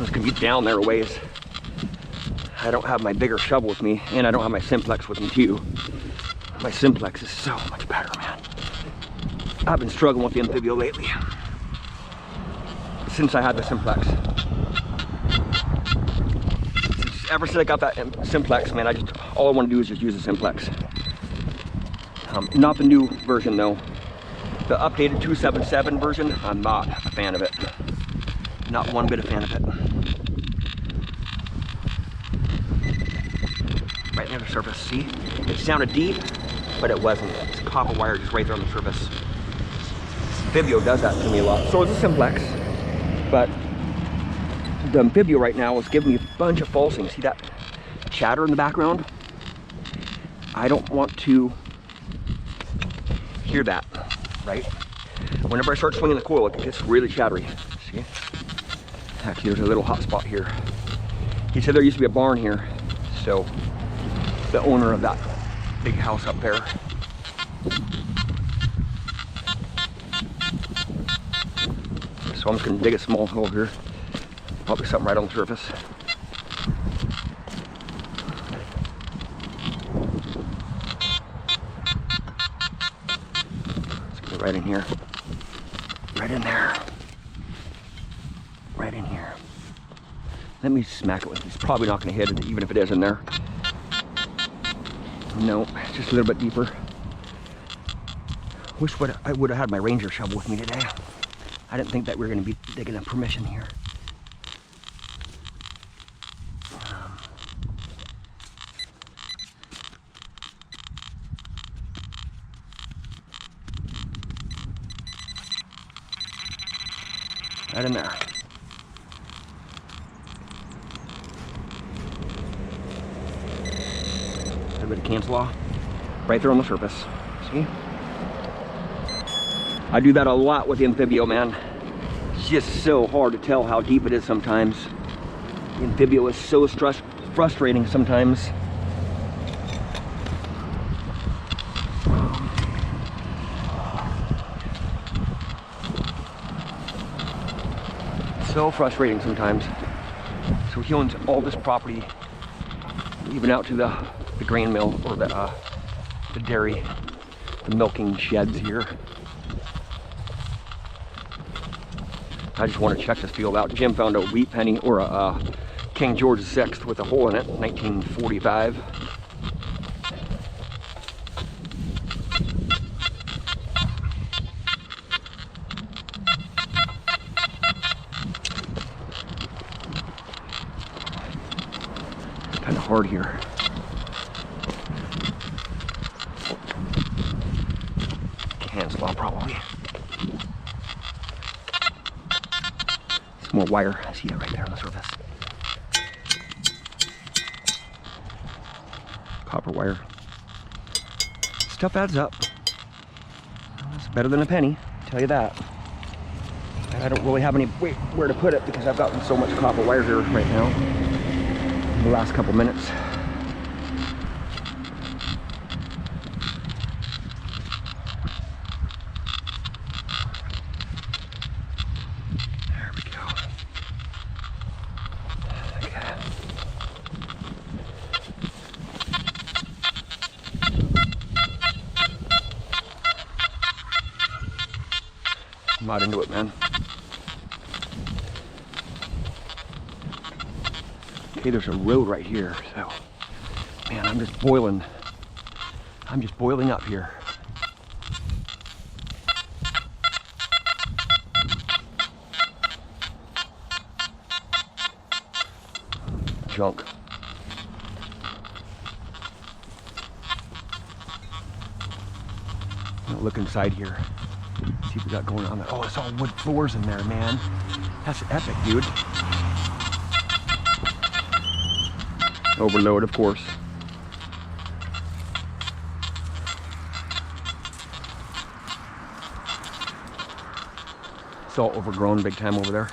one's gonna be down there a ways. I don't have my bigger shovel with me, and I don't have my simplex with me too. My simplex is so much better, man. I've been struggling with the Anfibio lately. Since I had the simplex. Ever since I got that simplex, man, all I want to do is just use the simplex. Not the new version though. The updated 277 version, I'm not a fan of it. Not one bit a fan of it. Right near the surface, see? It sounded deep, but it wasn't. It's copper wire just right there on the surface. Anfibio does that to me a lot. So is the simplex, but the Anfibio right now is giving me a bunch of falsing. See that chatter in the background? I don't want to hear that, right? Whenever I start swinging the coil, it gets really chattery. See? Actually, there's a little hot spot here. He said there used to be a barn here, so the owner of that big house up there. So I'm just gonna dig a small hole here. Probably something right on the surface. Let's get it right in here. Right in there. Right in here. Let me smack it with it. It's probably not gonna hit it, even if it is in there. No, just a little bit deeper. Wish I would have had my Ranger shovel with me today. I didn't think that we were going to be digging a permission here. Right in there. A little bit of cancel off. Right there on the surface. See? I do that a lot with the Anfibio, man. It's just so hard to tell how deep it is sometimes. The Anfibio is so frustrating sometimes. So frustrating sometimes. So he owns all this property, even out to the grain mill or the dairy, the milking sheds here. I just want to check this field out. Jim found a wheat penny or a King George VI with a hole in it, 1945. Kind of hard here. Cancel out probably. More wire. I see it right there on the surface. Copper wire. Stuff adds up. It's better than a penny, I'll tell you that. And I don't really have any where to put it because I've gotten so much copper wire here right now in the last couple minutes. I'm not into it, man. Okay, there's a road right here, so man, I'm just boiling up here. Junk. I'll look inside here. See what we got going on there. Oh, it's all wood floors in there, man. That's epic, dude. Overload, of course. It's all overgrown big time over there.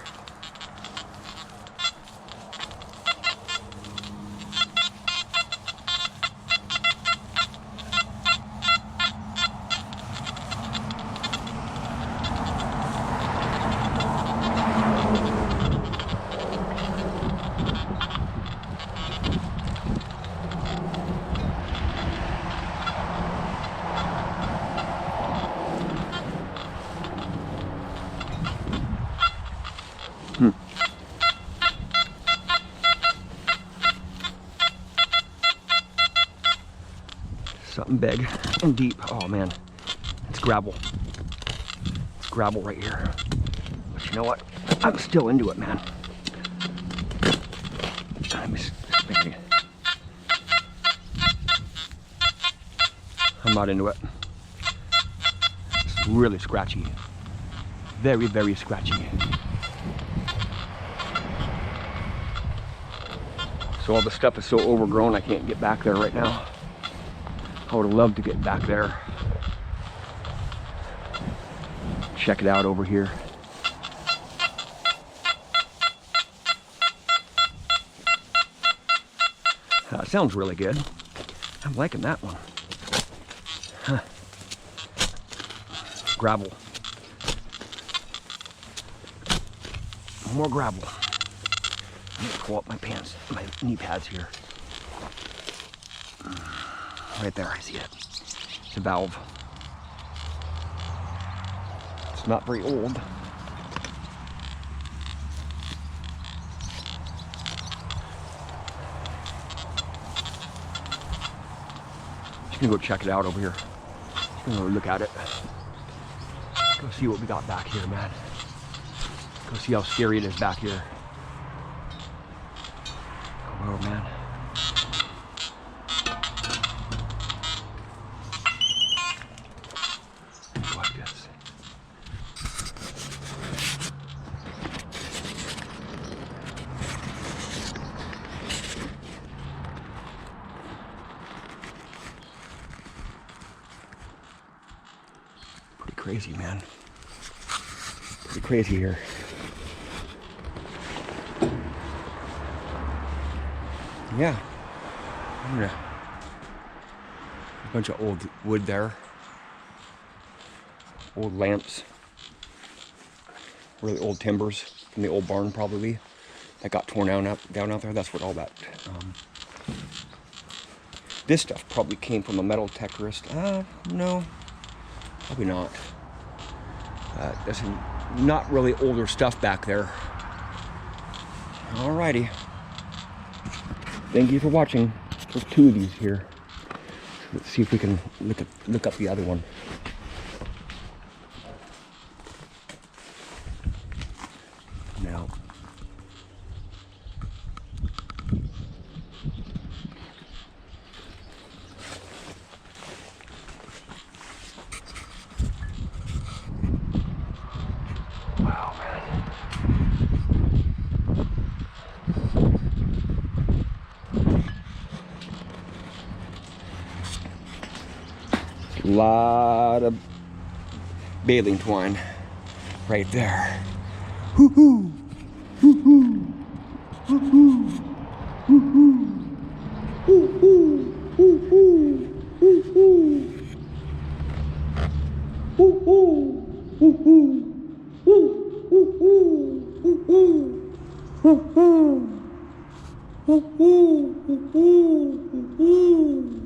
something big and deep. Oh man, it's gravel. It's gravel right here. But you know what? I'm still into it, man. I'm not into it. It's really scratchy. Very, very scratchy. So all the stuff is so overgrown I can't get back there right now. I would have loved to get back there. Check it out over here. That sounds really good. I'm liking that one. Huh. Gravel. More gravel. I'm gonna pull up my pants, my knee pads here. Right there, I see it. It's a valve. It's not very old. Just gonna go check it out over here. Just gonna go look at it. Go see what we got back here, man. Go see how scary it is back here. Oh man. Go like this. Pretty crazy, man. Pretty crazy here. Yeah, a bunch of old wood there, old lamps, really old timbers from the old barn probably that got torn down out there. That's what all that, this stuff probably came from a metal detectorist. No, probably not. There's some not really older stuff back there. Alrighty. Thank you for watching. There's two of these here. Let's see if we can look up the other one. Now. Wow, man. A lot of baling twine right there. Hoo-hoo! Hoo-hoo! Hoo-hoo! Hoo-hoo! Hoo-hoo! Hoo-hoo! Hoo-hoo! Hoo-hoo! Hoo-hoo! Hoo-hoo! Hoo-hoo! Hoo-hoo! Hoo-hoo!